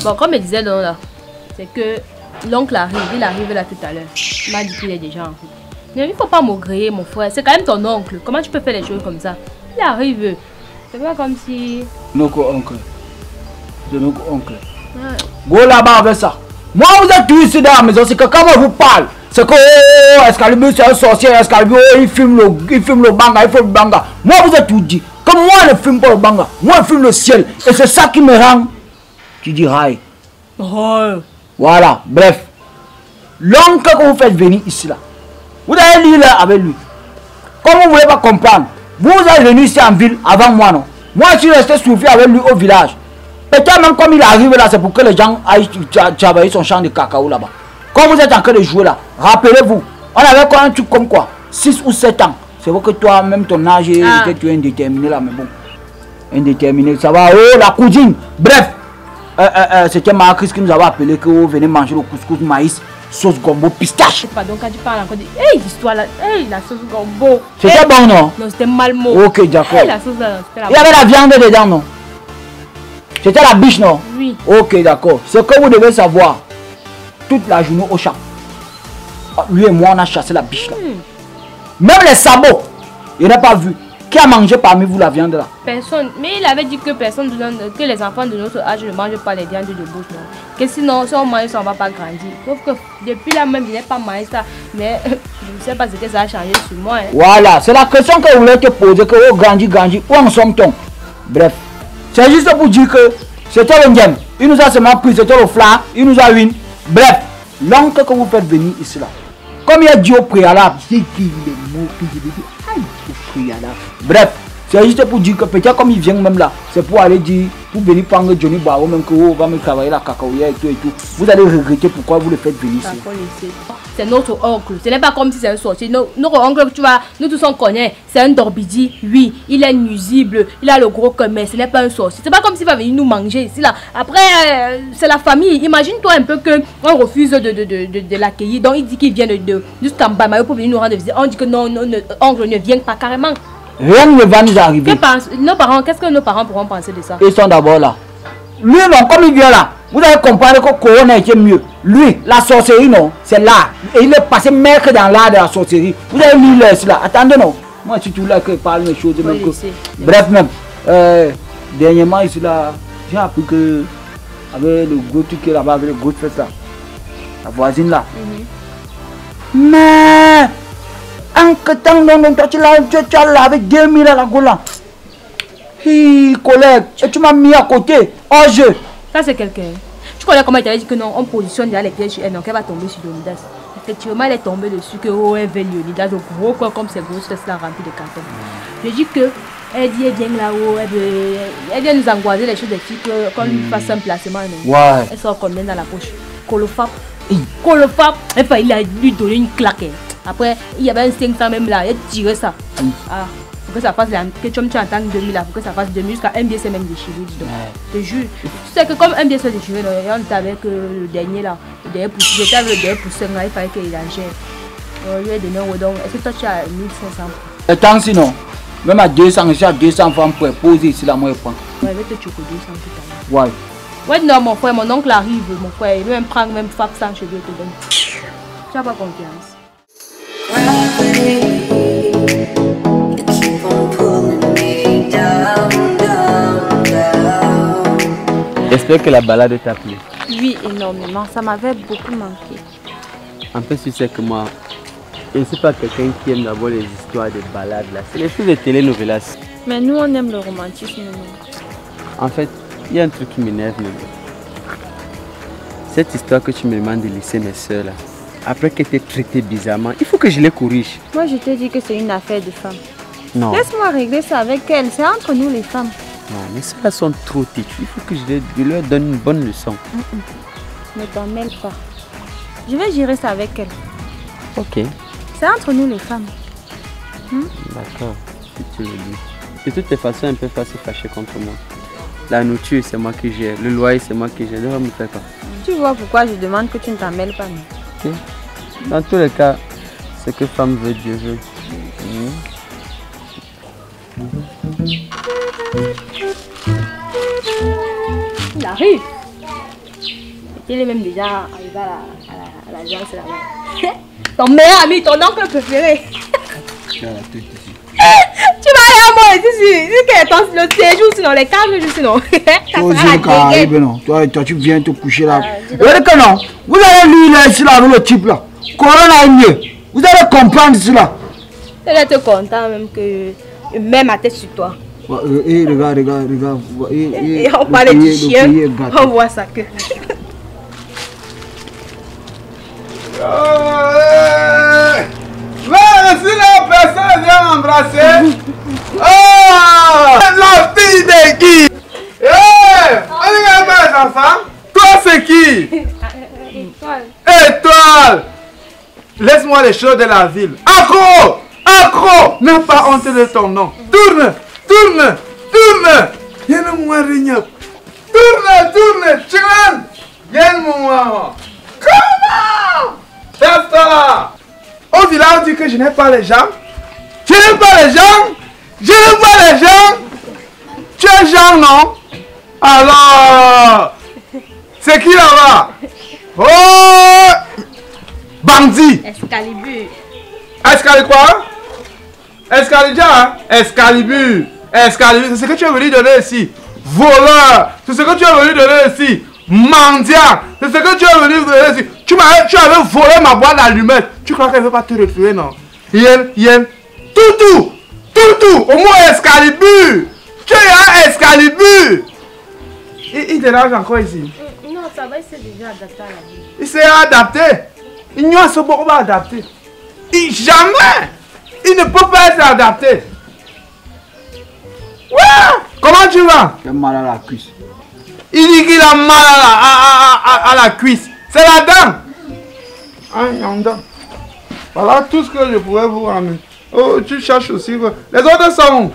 Bon, comme je disais là, c'est que l'oncle arrive, il arrive là tout à l'heure. Il m'a dit qu'il est déjà en route. Mais il ne faut pas m'augréer, mon frère. C'est quand même ton oncle. Comment tu peux faire des choses comme ça? Il arrive. C'est pas comme si... Notre oncle. C'est notre oncle. Ouais. Go là-bas avec ça. Moi, vous êtes tous ici dans la maison. C'est que quand moi vous parle, c'est que Excalibur c'est un sorcier. Excalibur il filme le banga, il fait le banga. Moi, vous êtes tout dit. Comme moi, je ne filme pas le banga. Moi, je filme le ciel. Et c'est ça qui me rend. Tu dis rail. Oh. Voilà, bref. L'oncle que vous faites venir ici là, vous allez lire là avec lui. Comme vous ne voulez pas comprendre, vous êtes venu ici en ville avant moi, non? Moi je suis resté soufflé avec lui au village. Peut-être même comme il arrive là, c'est pour que les gens aillent travailler son champ de cacao là-bas. Comme vous êtes en train de jouer là, rappelez-vous, on avait quoi un truc comme quoi 6 ou 7 ans. C'est vrai que toi, même ton âge, tu es indéterminé là, mais bon. Indéterminé, ça va, oh la cousine. Bref. C'était Marcus qui nous avait appelé que vous venez manger le couscous maïs, sauce gombo, pistache. Pardon, quand tu parles encore de... Hey, l'histoire là, hey, la sauce gombo. C'était bon, non? Non, c'était mal mot. Ok, d'accord. Hey, la sauce là, c'était la... Il y avait la viande dedans, non? C'était la biche, non? Oui. Ok, d'accord. Ce que vous devez savoir, toute la journée au champ, lui et moi, on a chassé la biche là. Même les sabots, il n'a pas vu. Qui a mangé parmi vous la viande là? Personne. Mais il avait dit que personne, que les enfants de notre âge ne mangent pas les viandes de bouche. Non? Que sinon, si on mange ça, on ne va pas grandir. Sauf que depuis là même, je n'ai pas mangé ça. Mais je ne sais pas ce que ça a changé sur moi. Hein. Voilà, c'est la question que je voulais te poser. Que oh, grandit. Où en sommes-nous? Bref, c'est juste pour dire que c'était le game. Il nous a seulement pris, c'était le flanc. Il nous a win. Bref, l'oncle que vous faites venir ici là. Comme il a dit au préalable, c'est qu'il est mort. Bref, c'est juste pour dire que peut-être comme il vient même là, c'est pour aller dire, pour venir prendre Johnny Barrow, même que vous va me travailler la cacaoya et tout et tout. Vous allez regretter pourquoi vous le faites venir ici. C'est notre oncle, ce n'est pas comme si c'est un sorcier. Notre oncle, tu vois, nous tous on connaît, c'est un dorbidi, oui, il est nuisible, il a le gros cœur, mais ce n'est pas un sorcier. C'est pas comme s'il va venir nous manger ici là. Après, c'est la famille. Imagine-toi un peu qu'on refuse de l'accueillir. Donc il dit qu'il vient jusqu'en Bamayo pour venir nous rendre visite. On dit que non, oncle ne vient pas carrément. Rien ne va nous arriver. Qu'est-ce que nos parents pourront penser de ça? Ils sont d'abord là. Lui, non, comme il vient là, vous allez comprendre que Corona était mieux. Lui, la sorcellerie, non, c'est l'art. Et il est passé maître dans l'art de la sorcellerie. Vous allez lire là. Attendez, non. Moi, je suis tout là que je parle des choses. Même que... Bref, même. Dernièrement, ici là, j'ai appris que, avec le gros truc qui est là-bas, avec le gros fête là, la voisine là. Mais. En que temps, non, tu as là avec 2000 à la gola. Hi, collègue, et tu m'as mis à côté. Oh, jeu. Ça, c'est quelqu'un. Tu connais comment il t'avait dit que non, on positionne déjà les pieds sur elle, donc elle va tomber sur Leonidas. Effectivement, elle est tombée dessus, que oh, elle veut Leonidas, au gros corps comme ces grosses fesses là remplies de carton. Je dis que, elle dit, elle vient là-haut, elle vient nous angoisser les choses des filles, qu'on lui fasse un placement. Non? Ouais. Elle sort combien dans la poche? Colofap. Colofap. Enfin, il a lui donné une claque. Après, il y avait un 500 même là, il a tiré ça. Ah, faut que ça fasse, que tu entends 2000 là, faut que ça fasse 2000 jusqu'à MBS c'est même déchiré, dis donc. Je te jure. Tu sais que comme MBS est déchiré, on était avec le dernier là, le dernier poussin, j'étais avec le dernier poussin là, il fallait qu'il enchaîne. On lui a donné un redon. Est-ce que toi tu as 1500? Et tant sinon, même à 200, je suis à 200 francs pour poser ici là, moi je prends. Ouais, avec le choco 200 tout à l'heure. Ouais. Ouais, non, mon frère, mon oncle arrive, mon frère, il veut même prendre même Fab 100 cheveux, te donne. Tu n'as pas confiance. J'espère que la balade t'a plu. Oui, énormément. Ça m'avait beaucoup manqué. En fait, tu sais que moi, je ne suis pas quelqu'un qui aime d'abord les histoires de balades là. C'est les choses de télénovelas. Mais nous, on aime le romantisme. En fait, il y a un truc qui m'énerve. Cette histoire que tu me demandes de laisser mes soeurs là, après qu'elle t'ait traité bizarrement, il faut que je les corrige. Moi, je te dis que c'est une affaire de femme. Non. Laisse-moi régler ça avec elle. C'est entre nous les femmes. Non, mais celles-là sont trop têtues. Il faut que je leur donne une bonne leçon. Ne t'en mêle pas. Je vais gérer ça avec elle. Ok. C'est entre nous les femmes. D'accord, si tu le dis. De toutes les façons, elle peut pas se fâcher contre moi. La nourriture, c'est moi qui gère. Le loyer, c'est moi qui gère. Ne me fais pas. Tu vois pourquoi je demande que tu ne t'en mêles pas, non? Ok. Dans tous les cas, ce que femme veut, Dieu veut. Il arrive. Il est même déjà arrivé à l'agence là-bas. Ton meilleur ami, ton oncle préféré. Tu as la tête ici. Tu vas aller à moi ici. Le séjour, sinon les 4 jours, sinon. Toi, tu viens te coucher là. Regardez que non. Vous allez lire là, ici là, avec le type là. Corona est mieux. Vous allez comprendre cela. Elle est content même que même ma tête sur toi. Regarde. Et on parlait du chien. On voit ça que. Si la personne vient m'embrasser. Oh, la fille de qui? On regarde pas les enfants. Toi c'est qui? Étoile. Laisse-moi les choses de la ville. Accro, n'aie pas honte de ton nom. Tourne. Viens-moi rigner. Tourne, Chilan. Viens-moi. Comment? Reste là. Au village, on dit que je n'ai pas les jambes. Tu es Jean, non? Alors, c'est qui là-bas? Oh, bandit. Excalibur. Excalibur, c'est ce que tu es venu donner ici. Voleur, c'est ce que tu es venu donner ici. Mendiant, c'est ce que tu es venu donner ici. Tu avais volé ma boîte d'allumettes. Tu crois qu'elle ne veut pas te retrouver, non? Yen, tout, au moins Excalibur. Tu es un Excalibur. Il dérange encore ici. Non, ça va, il s'est déjà adapté à la vie. Il s'est adapté. Il n'y a ce bon pas adapté. Jamais. Il ne peut pas être adapté. Ouais. Comment tu vas? J'ai mal à la cuisse. Il dit qu'il a mal à la cuisse. C'est la dame. Voilà tout ce que je pourrais vous ramener. Oh, tu cherches aussi. Les autres sont où?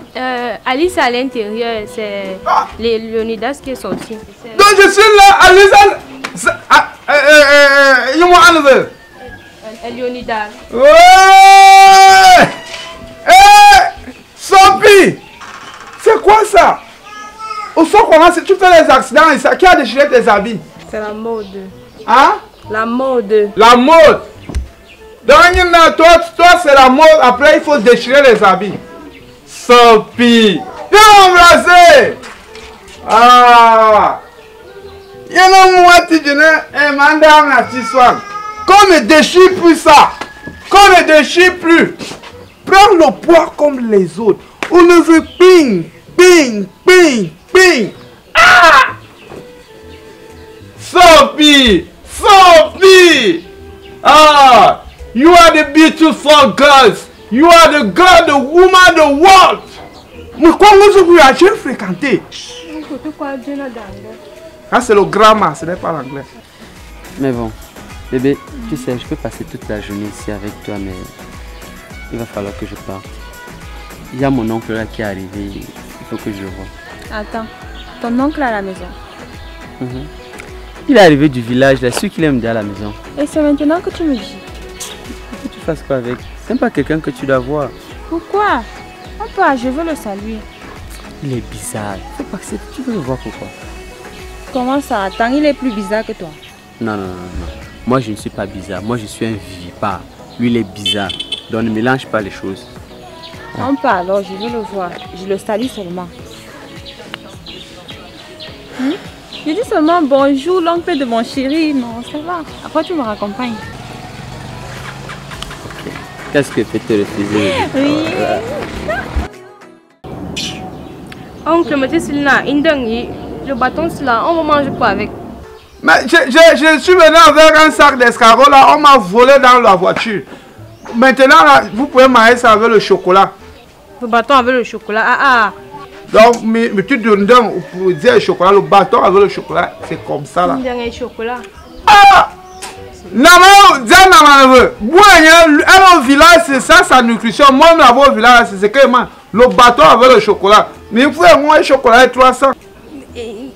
Alice est à l'intérieur. C'est Léonidas qui est sorti. Donc je suis là. Alice. Il m'a enlevé. Léonidas. Ouais. Sophie. C'est quoi ça? Au soir, tu fais des accidents et ça. Qui a déchiré tes habits? C'est la mode. Hein? La mode. La mode. Donc, toi c'est la mode. Après, il faut déchirer les habits. Sophie. Viens m'embrasser. Ah. Il y a un mois, tu dis, madame la petite somme. Qu'on ne déchire plus ça. Qu'on ne déchire plus. Prends le poids comme les autres. On ne veut ping. Ah! Sophie! Ah! You are the beautiful girls! You are the girl, the woman, the world! Mais comment vous avez fréquenté? Ah, c'est le grammaire, ce n'est pas l'anglais. Mais bon, bébé, tu sais, je peux passer toute la journée ici avec toi, mais il va falloir que je parte. Il y a mon oncle là qui est arrivé, il faut que je le voie. Attends, ton oncle à la maison. Il est arrivé du village, là, sûr qu'il aime bien à la maison. Et c'est maintenant que tu me dis. Il faut que tu fasses quoi avec? C'est pas quelqu'un que tu dois voir. Pourquoi? Papa, je veux le saluer. Il est bizarre. Faut pas que tu veux le voir pourquoi? Comment ça? Attends, il est plus bizarre que toi. Non. Moi, je ne suis pas bizarre. Moi, je suis un vivipare. Lui, il est bizarre. Donc, ne mélange pas les choses. Non, pas alors, je veux le voir. Je le salue seulement. Je dis seulement bonjour, l'oncle de mon chéri. Non, ça va. Après, tu me raccompagnes. Ok. Qu'est-ce que peut te refuser? Oui. Oncle, mais c'est là, le bâton c'est là, on va manger quoi avec? Mais je suis venu avec un sac d'escargot là, on m'a volé dans la voiture. Maintenant, là, vous pouvez manger ça avec le chocolat. Le bâton avec le chocolat. Ah. Donc, mais tu donnes pour dire le chocolat, le bâton avec le chocolat, c'est comme ça là. Un chocolat. Ah! Non, mais un village, c'est ça sa nutrition. Moi, au village, c'est ce que le bâton avec le chocolat. Mais il faut moins chocolat et 300.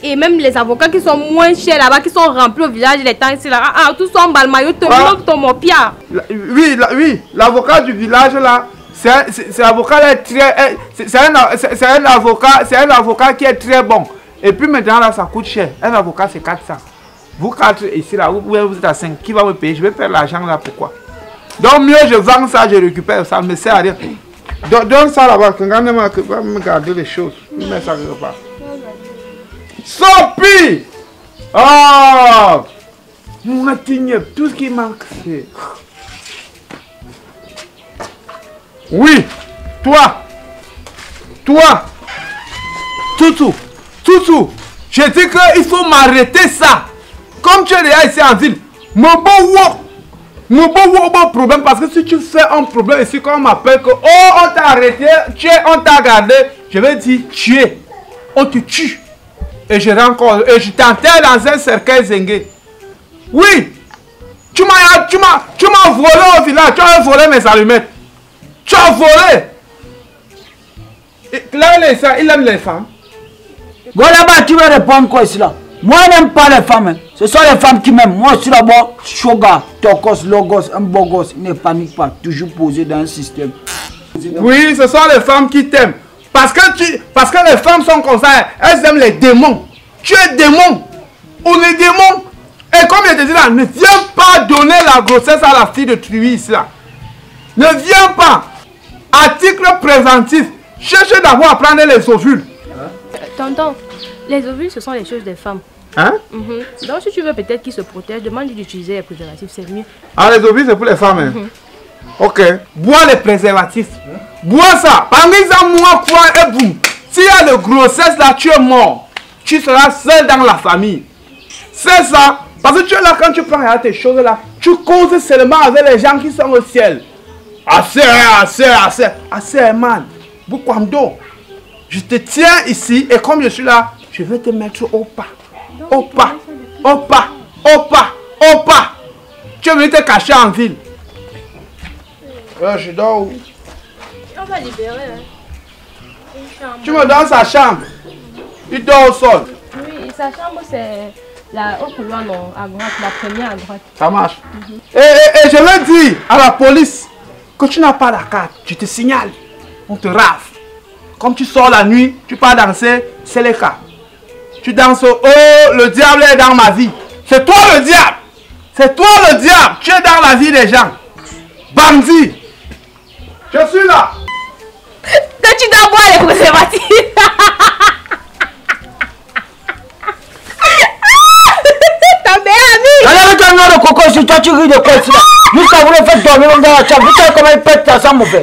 Et même les avocats qui sont moins chers là-bas, qui sont remplis au village, les temps ici là, tous sont en balmaillot, ton pia. Oui, l'avocat du village là, c'est un avocat qui est très bon. Et puis maintenant là, ça coûte cher. Un avocat c'est 400. Vous 4 ici là, vous êtes à 5, qui va me payer? Je vais perdre l'argent là, pourquoi? Donc mieux je vends ça, je récupère ça, me sert à rien. Donne ça là-bas, regardez-moi, va me garder les choses. Je mets ça quelque part. Sopi! Oh! Tout ce qui manque, c'est... Oui! Toi! Toutou! Je dis qu'il faut m'arrêter ça! Comme tu es déjà ici en ville, mon beau problème, parce que si tu fais un problème ici, quand on m'appelle que oh, on t'a arrêté, on t'a gardé, je vais dire tuer, on te tue. Et je t'enterre dans un cercueil zengue. Oui, tu m'as volé au village, tu as volé mes allumettes. Tu as volé. Et là, il aime les femmes. Voilà, bah, tu vas répondre quoi ici là? Moi, je n'aime pas les femmes. Hein. Ce sont les femmes qui m'aiment. Moi, je suis d'abord shoga, tokos, logos, un beau gosse. Ne panique pas, toujours posé dans un système. Oui, ce sont les femmes qui t'aiment. Parce que les femmes sont comme ça, elles aiment les démons. Tu es démon. On est démon. Et comme je te dis là, ne viens pas donner la grossesse à la fille de Truis là. Ne viens pas. Article préventif. Cherchez d'abord à prendre les ovules. Tonton, les ovules ce sont les choses des femmes. Hein? Donc si tu veux peut-être qu'ils se protègent, demande-lui d'utiliser les préservatifs, c'est mieux. Ah, les ovules c'est pour les femmes. Hein? Ok. Bois les préservatifs. Bois ça. Par exemple, moi, quoi, et boum. S'il y a de grossesse là, tu es mort. Tu seras seul dans la famille. C'est ça. Parce que tu es là, quand tu prends tes choses là, tu causes seulement avec les gens qui sont au ciel. Assez, man. Bukwamdo. Je te tiens ici et comme je suis là, je vais te mettre au pas. Au pas. Tu es venu te cacher en ville. Je dors où? On va libérer. Tu me donnes sa chambre. Il dort au sol. Oui, sa chambre c'est la au couloir non, à droite, la première à droite. Ça marche. Et je vais dire à la police que tu n'as pas la carte. Tu te signales. On te rafle. Comme tu sors la nuit, tu pars danser, c'est le cas. Tu danses, oh, le diable est dans ma vie. C'est toi le diable. C'est toi le diable. Tu es dans la vie des gens. Bandit. Je suis là. Que tu dois boire les préservatifs. Ta belle amie. Allez, avec un nom de coco, si toi tu ris de quoi ici là? Juste à vous le faire dormir dans la chambre. Vous savez comment il pète ça sans mauvais.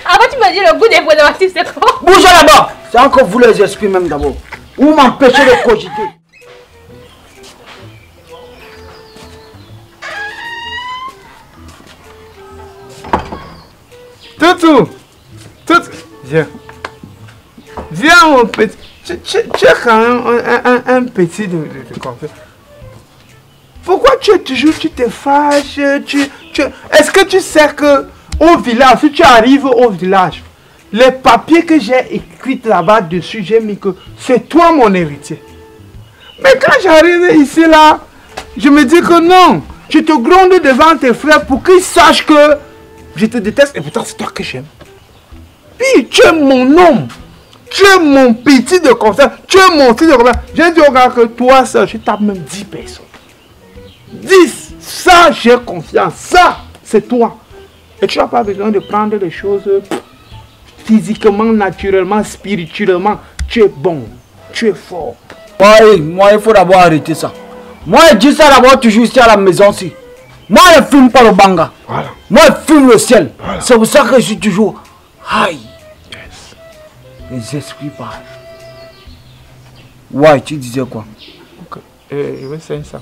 Avant tu m'as dit le goût des préservatifs c'est quoi? Bougez là-bas. C'est encore vous les esprits même d'abord. Vous m'empêchez de cogiter. Toutou. Viens. Viens mon petit. Tu es quand même un petit de confiance. Pourquoi tu te fâches? Est-ce que tu sais que au village, si tu arrives au village, les papiers que j'ai écrits là-bas dessus, j'ai mis que c'est toi mon héritier. Mais quand j'arrive ici là, je me dis que non, je te gronde devant tes frères pour qu'ils sachent que je te déteste et pourtant c'est toi que j'aime. Puis tu es mon homme, tu es mon petit de confiance, tu es mon fils de confiance. J'ai dit au gars que toi seul, je tape même 10 personnes. 10, ça j'ai confiance, ça c'est toi. Et tu n'as pas besoin de prendre les choses physiquement, naturellement, spirituellement. Tu es bon, tu es fort. Moi, il faut d'abord arrêter ça. Moi, je dis ça d'abord toujours ici à la maison. Si. Moi, je ne fume pas le banga. Voilà. Moi, je fume le ciel. Voilà. C'est pour ça que je suis toujours high. Yes. Les esprits parlent. Ouais, tu disais quoi? Ok. Je veux 500.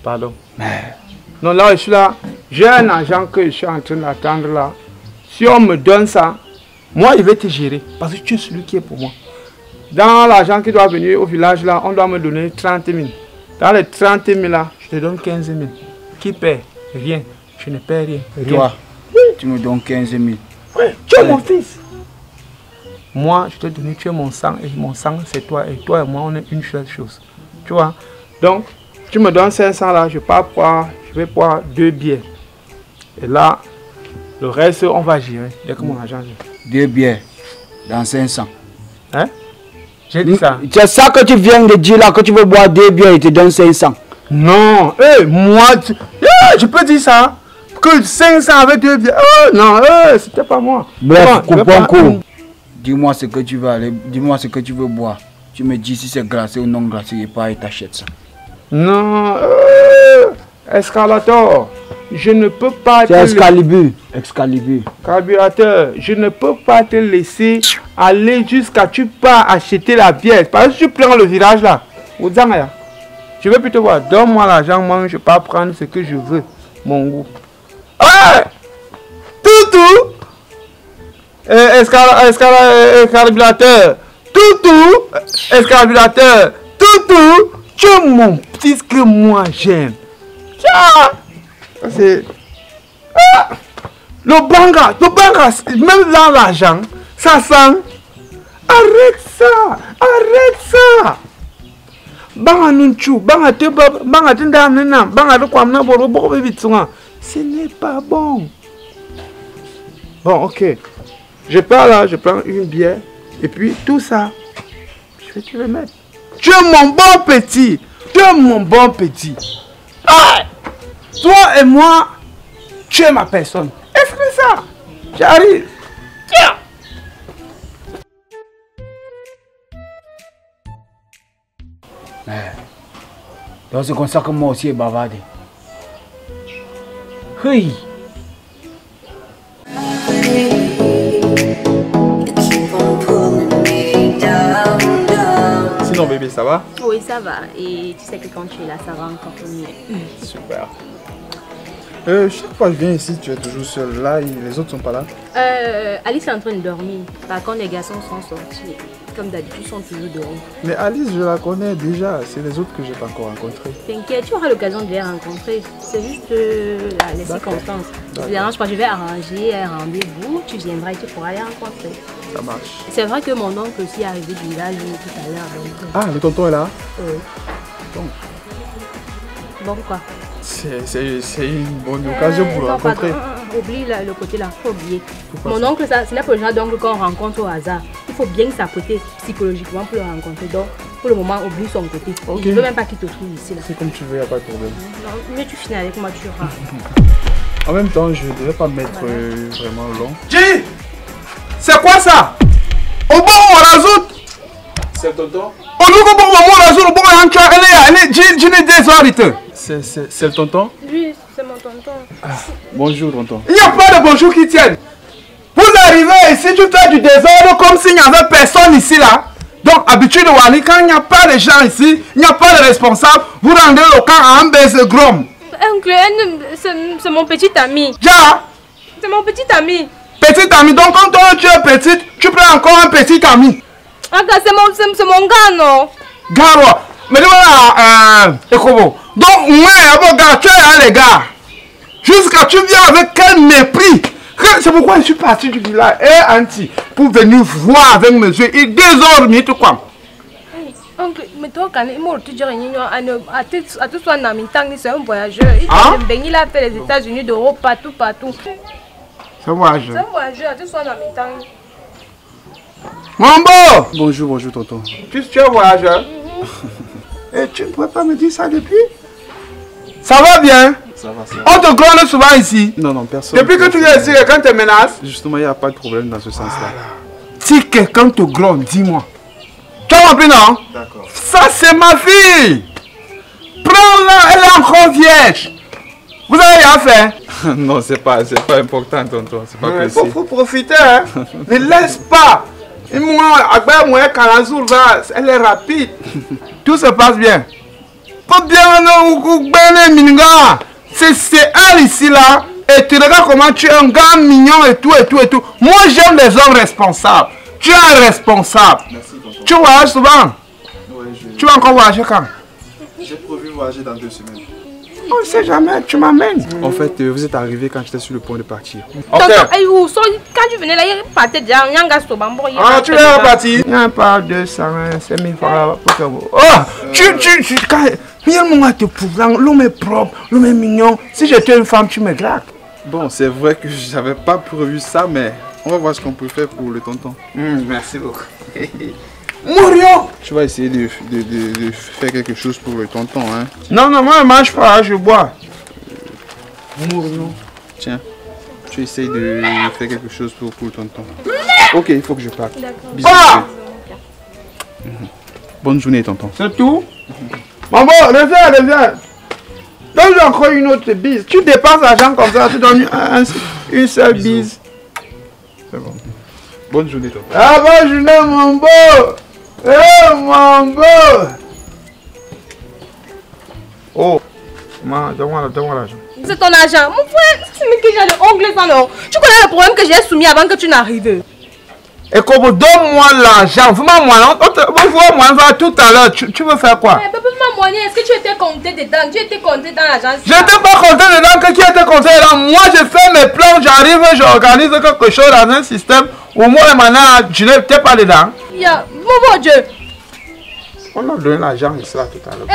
Pardon. Mais... Non, là, je suis là. J'ai un agent que je suis en train d'attendre là. Si on me donne ça, moi, je vais te gérer. Parce que tu es celui qui est pour moi. Dans l'argent qui doit venir au village là, on doit me donner 30 000. Dans les 30 000 là, je te donne 15 000. Qui paie? Rien. Je ne paie rien. Toi, tu me donnes 15 000. Oui, tu es mon fils. Moi, je te donne, tu es mon sang. Et mon sang, c'est toi. Et toi et moi, on est une seule chose. Tu vois? Donc, tu me donnes 500 là, je vais boire 2 bières. Et là, le reste, on va gérer. Dès que mon argent vient. 2 bières dans 500. Hein? J'ai dit ça. C'est ça que tu viens de dire là, que tu veux boire 2 bières et te donne 500. Non, moi, je peux dire ça. Que 500 avec 2 bières. Oh non, c'était pas moi. Bref, coupons court. Dis-moi ce que tu veux aller, dis-moi ce que tu veux boire. Tu me dis si c'est glacé ou non glacé et pas et t'achètes ça. Non, escalator, je ne peux pas te laisser... Excalibur. Carburateur, je ne peux pas te laisser aller jusqu'à tu pars acheter la bière. Parce que tu prends le virage là. Je vais plutôt voir. Donne-moi l'argent, moi je peux prendre ce que je veux. Mon goût. Ah! Toutou! Escarburateur. Toutou! Escarburateur. Toutou! Tu es mon petit que moi j'aime. C'est... Ah! Le banga, même dans l'argent, ça sent. Arrête ça! Ce n'est pas bon. Bon, ok. Je pars là, je prends une bière. Et puis tout ça, je vais te le mettre. Tu es mon bon petit. Ah! Toi et moi, tu es ma personne. Est-ce que ça? J'arrive. Tiens. Donc c'est comme ça que moi aussi j'ai bavardé. Oui. Sinon bébé, ça va? Oui, ça va. Et tu sais que quand tu es là, ça va encore mieux. Super. Chaque fois que je viens ici, tu es toujours seul. Là, les autres sont pas là. Alice est en train de dormir. Par contre, les garçons sont sortis. Comme d'habitude, ils sont toujours dehors. Mais Alice, je la connais déjà. C'est les autres que je n'ai pas encore rencontrés. T'inquiète, tu auras l'occasion de les rencontrer. C'est juste les circonstances. Ça ne dérange pas, je vais arranger un rendez-vous. Tu viendras et tu pourras les rencontrer. Ça marche. C'est vrai que mon oncle aussi est arrivé du village tout à l'heure. Ah, le tonton est là? Oui. Bon quoi? C'est une bonne occasion pour le rencontrer. Oublie le côté là, faut oublier. Mon oncle, ce n'est pas le genre d'oncle qu'on rencontre au hasard. Il faut bien s'apprêter psychologiquement pour le rencontrer. Donc, pour le moment, oublie son côté. Okay. Je ne veux même pas qu'il te trouve ici. C'est comme tu veux, il n'y a pas de problème. Non, mais tu finis avec moi, tu auras. En même temps, je ne devais pas mettre vraiment long. Dis! C'est quoi ça? Au bon, on rajoute! C'est tonton? C'est le tonton? Oui, c'est mon tonton. Ah, bonjour tonton. Il n'y a pas de bonjour qui tienne. Vous arrivez ici, tu fais du désordre comme s'il n'y avait personne ici là. Donc, habitude de Wani, quand il n'y a pas de gens ici, il n'y a pas de responsable, vous rendez le camp à un baisse grom. Oncle, c'est mon petit ami. Ja? C'est mon petit ami. Petit ami, donc quand toi tu es petite, tu prends encore un petit ami. C'est mon gars, non? Gars, mais voilà, donc, moi, tu es là, les gars. Jusqu'à tu viens avec quel mépris. C'est pourquoi je suis parti du village, Auntie, pour venir voir avec monsieur. Il désormais tout quoi. Oncle, mais toi, quand tu dis à tout soit dans c'est un voyageur. Il a fait les États-Unis, d'Europe, partout. C'est un voyageur. C'est un voyageur, tu sois dans Mambo! Bonjour tonton. Tu es voyageur? Et tu ne pourrais pas me dire ça depuis? Ça va bien? Ça va. On te gronde souvent ici? Non, personne. Depuis que tu viens ici, quelqu'un te menace? Justement, il n'y a pas de problème dans ce sens-là. Si quelqu'un te gronde, dis-moi. Tu as compris, non? D'accord. Ça, c'est ma fille! Prends-la, elle est encore vierge. Vous avez rien fait? Non, c'est pas important, tonton. C'est pas possible. Il faut profiter, hein? Ne laisse pas Et moi, elle est rapide. Tout se passe bien. C'est elle ici là. Et tu regardes comment tu es un gars mignon et tout. Moi j'aime les hommes responsables. Tu es un responsable. Merci, tonton. Tu voyages souvent? Ouais, Tu vas encore voyager quand? j'ai prévu voyager dans 2 semaines. On ne sait jamais, tu m'amènes. En fait, vous êtes arrivé quand j'étais sur le point de partir. Ok. Quand tu venais là, il partait déjà. Ah, tu es reparti. Il n'y a pas 205 000 francs là-bas pour que vous. Oh, quand il y a un moment te pourtant, l'homme est propre, l'homme est mignon. Si j'étais une femme, tu me glaques. Bon, c'est vrai que j'avais pas prévu ça, mais on va voir ce qu'on peut faire pour le tonton. Merci beaucoup. Mourio! Tu vas essayer de faire quelque chose pour le tonton, hein. Non, moi je ne mange pas, je bois. Mourio. Tiens, tu essayes de faire quelque chose pour le tonton. Ok, il faut que je parte. Bisous. Ah! Bonne journée, tonton. C'est tout? Maman, reviens. Donne-lui encore une autre bise. Tu dépenses l'argent comme ça, tu donnes une seule bise. C'est bon. Bonne journée, tonton. Ah, bonne journée, mon beau. Eh, mon beau. Oh, donne-moi l'argent. C'est ton argent. Mon frère, c'est moi qui j'ai le ongle ça non. Tu connais le problème que j'ai soumis avant que tu n'arrives. Et comme donne-moi l'argent. Vraiment, moi, tout à l'heure. Tu veux faire quoi? Est-ce que tu étais compté dedans? Tu étais compté dans l'agence? Je n'étais pas compté dedans que qui était compté dedans. Moi, je fais mes plans, j'arrive, j'organise quelque chose dans un système où moi, maintenant, je n'étais pas dedans. Mon Dieu. On a donné l'argent ici là tout à l'heure.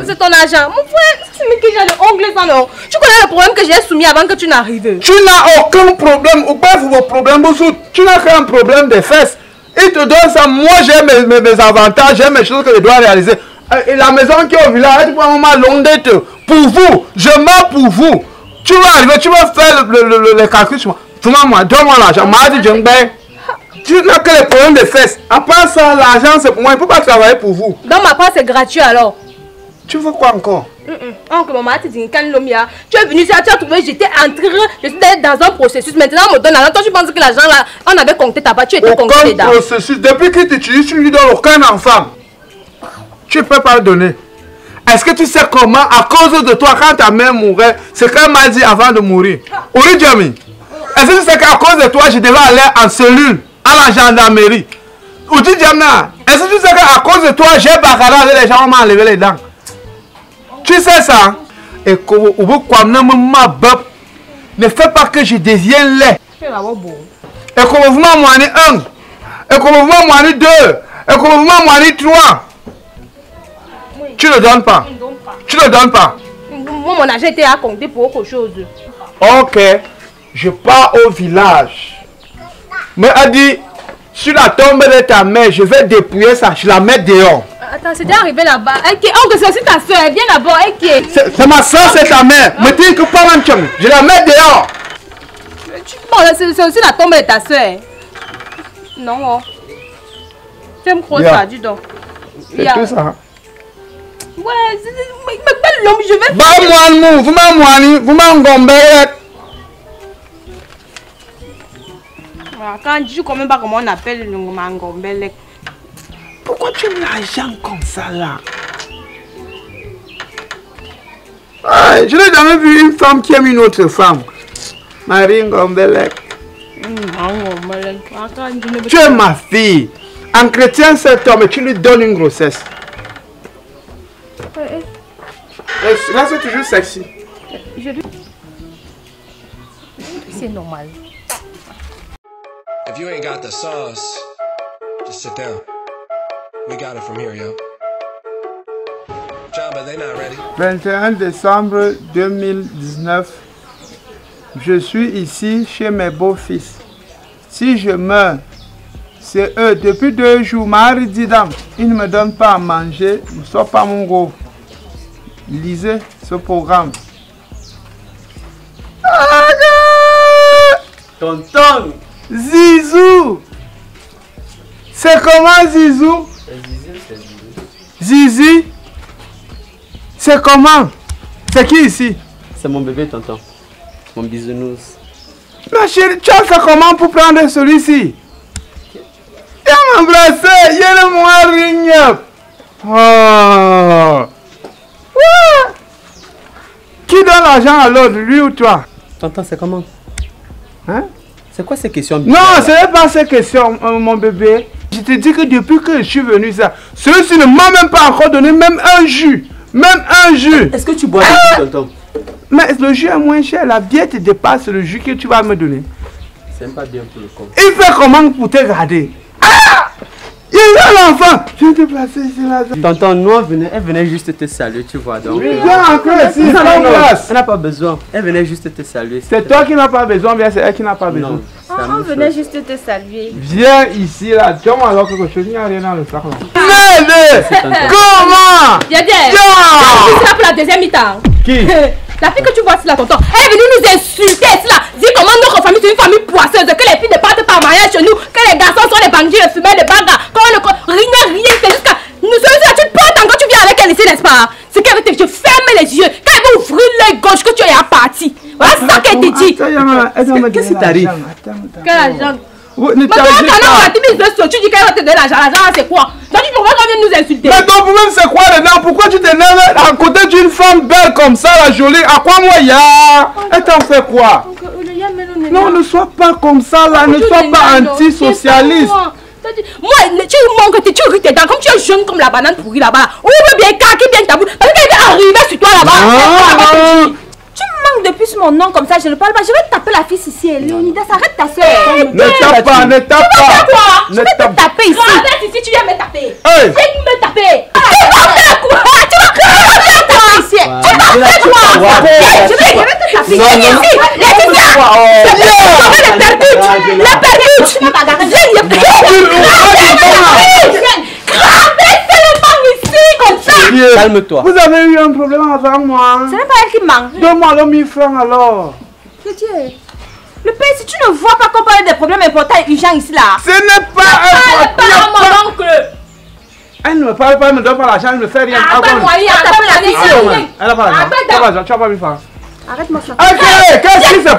C'est ton argent. Mon frère, c'est moi qui j'ai le ongle ça non. Tu connais le problème que j'ai soumis avant que tu n'arrives. Tu n'as aucun problème. Ou pas vos problèmes. Tu n'as qu'un problème des fesses. Il te donne ça. Moi, j'ai mes avantages, j'ai mes choses que je dois réaliser. Et la maison qui est au village, tu prends un moment long d'être. Pour vous, je meurs pour vous. Tu vas arriver, tu vas faire les calculs sur moi. Donne-moi l'argent. Tu n'as que les problèmes de fesses. À part ça, l'argent c'est pour moi. Il ne peut pas travailler pour vous. Dans ma part, c'est gratuit alors. Tu veux quoi encore? Oncle, maman, tu dis quand l'homme tu es venu ici, tu as trouvé, j'étais en train, je suis dans un processus. Maintenant, on me donne l'argent. Toi, tu penses que l'argent là, on avait compté ta part, tu étais compté dedans. Aucun processus. Depuis qu'il t'utilise, tu ne lui donnes aucun enfant. Tu ne peux pas le donner. Est-ce que tu sais comment, à cause de toi, quand ta mère mourait, c'est qu'elle m'a dit avant de mourir? Ouri Djami, est-ce que tu sais qu'à cause de toi, je devais aller en cellule à la gendarmerie? Ouri Djamna, est-ce que tu sais qu'à cause de toi, j'ai bagarré avec les gens, on m'a enlevé les dents? Tu sais ça? Et ne fais pas que je devienne laid. Et comme vous m'en un, et comme vous m'en deux, et comme vous m'en trois. Tu ne donnes pas. Tu ne donnes pas. Moi, mon argent était à compter pour autre chose. Ok, je pars au village. Mais elle dit, sur la tombe de ta mère, je vais dépouiller ça, je la mets dehors. Attends, c'est déjà arrivé là-bas. Oh, c'est aussi ta soeur, viens d'abord. C'est ma soeur, c'est ta mère. Mais tu dis que pas même je la mets dehors. Bon, c'est aussi la tombe de ta soeur. Non. Tu aimes trop ça, dis donc. C'est tout ça. Ouais, mais l'homme, je vais... Vous m'engombez. Quand je ne sais même pas comment on appelle le mangombelek. Pourquoi tu aimes l'argent comme ça là? Je n'ai jamais vu une femme qui aime une autre femme. Marie Ngombelek. Tu es ma fille. En chrétien, cet homme, et tu lui donnes une grossesse. Là, c'est toujours sexy. C'est normal. If you ain't got the sauce, just sit down. We got it from here, yo. Jabba, they not ready. 21 décembre 2019. Je suis ici chez mes beaux-fils. Si je meurs, c'est eux. Depuis 2 jours, Marie dit, ils ne me donnent pas à manger. Ne sois pas mon gros. Lisez ce programme. Tonton! Zizou! C'est comment Zizou? Zizi? C'est comment? C'est qui ici? C'est mon bébé, tonton. Mon bisounours. Ma chérie, tu as fait comment pour prendre celui-ci? Il y a embrasser, il y a le moins rigne. Oh. Ouais. Qui donne l'argent à l'autre, lui ou toi? Tonton, c'est comment? Hein? C'est quoi ces questions? Non, ce n'est pas ces questions, mon bébé. Je te dis que depuis que je suis venu, ça, celui-ci ne m'a même pas encore donné même un jus. Même un jus. Est-ce que tu bois du jus, tonton? Mais le jus est moins cher. La bière te dépasse le jus que tu vas me donner. C'est pas bien pour le corps. Il fait comment pour te garder? Ah! Il est l'enfant. Je vais te placer ici là. Tonton, nous, elle venait juste te saluer, tu vois. Donc. Viens encore ici. Non, place. elle n'a pas besoin. Elle venait juste te saluer. C'est toi qui n'as pas besoin, bien c'est elle qui n'a pas besoin. Non, On venait juste te saluer. Viens ici là. Donne-moi alors quelque chose. Il n'y a rien dans le sac là. Merde! Comment? Viens, viens. C'est là pour la deuxième mi-temps. Qui? La fille que tu vois ici là, tonton, elle est venue nous insulter ici là. Dis comment notre famille c'est une famille poisseuse, que les filles ne partent pas en mariage chez nous, que les garçons sont les bandits, les fumeurs, les bagarres, rien, c'est jusqu'à. Nous sommes là, tu te portes encore, tu viens avec elle ici, n'est-ce pas? C'est qu'elle veut te ferme les yeux, quand elle veut ouvrir l'œil gauche, que tu es à partir. Voilà ça qu'elle te dit. Qu'est-ce qui t'arrive? Quel argent? Ne Mais toi, tu dis qu'elle va te donner l'argent, l'argent c'est quoi? Donc tu pourquoi qu'on vient nous insulter? Mais ton problème c'est quoi dedans? Pourquoi tu t'énerves à côté d'une femme belle comme ça, la jolie? À quoi moi ya? Elle t'en fait quoi? Non, ne sois pas comme ça là, ne sois pas anti-socialiste. Moi, tu manques, tu ris tes dents, comme tu es jeune comme la banane pourrie là-bas. Ouvre bien, kaki bien ta bouche, parce qu'elle va arriver sur toi là-bas. Tu me manques depuis mon nom comme ça, je ne parle pas. Je vais taper la fille ici. Léonidas, arrête ta soeur. Ne tape pas, ne tape pas. Je vais te taper ici. Arrête ici, tu viens me taper. Hey. Viens me taper. Tu vas faire quoi? Tu vas faire quoi ici? Tu vas faire quoi? Je vais te taper ici. Laetitia, la perduche. Calme-toi. Vous avez eu un problème avant moi. Ce n'est pas elle qui manque. Donne-moi le 1000 francs alors. Le père, si tu ne vois pas qu'on parle des problèmes importants et urgents ici là. Ce n'est pas un Parle à mon oncle. Elle ne me parle pas, elle ne me donne pas l'argent, elle ne fait rien. Appelle-moi, Elle n'a pas l'argent. Tu n'as pas 1000 francs. Arrête-moi ça. Ok, qu'est-ce qui se passe?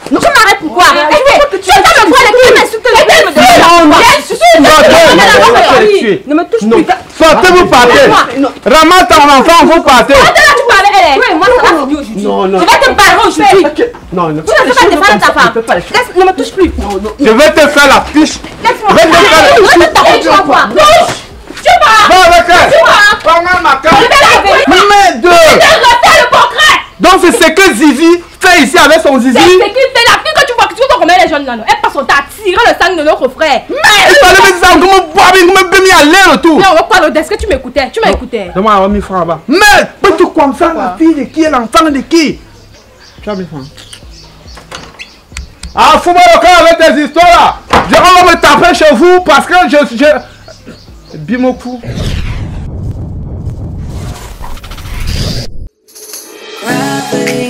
Tu m'arrêtes pourquoi? Tu vas me voir les ne me touche plus. Sortez, vous partez. Ramasse ton enfant, vous partez. Moi, ça va finir aujourd'hui. Non, non. Je vais te barrer aujourd'hui. Non, non. Tu ne peux pas défendre ta femme. Ne me touche plus. Je vais te faire la fiche. Laisse-moi. Je vais te faire la fiche. Va avec elle. Prends ma carte. Mais deux. Donc c'est ce que Zizi fait ici avec son Zizi. C'est ce qu'il fait la fille que tu vois que tu vois combien les jeunes là. Elle passe son temps à tirer le sang de notre frère. Mais il fallait me dire ça, comment boire, comment bien aller le tout. Mais on va parler est-ce que tu m'écoutais? Tu m'écoutais. Donne-moi 1000 francs là-bas. Mais peux-tu comme ça la fille de qui est l'enfant de qui? Tu as 1000 francs. Ah, fous-moi le corps avec tes histoires là. On va me taper chez vous parce que je... Bimoku. Gravity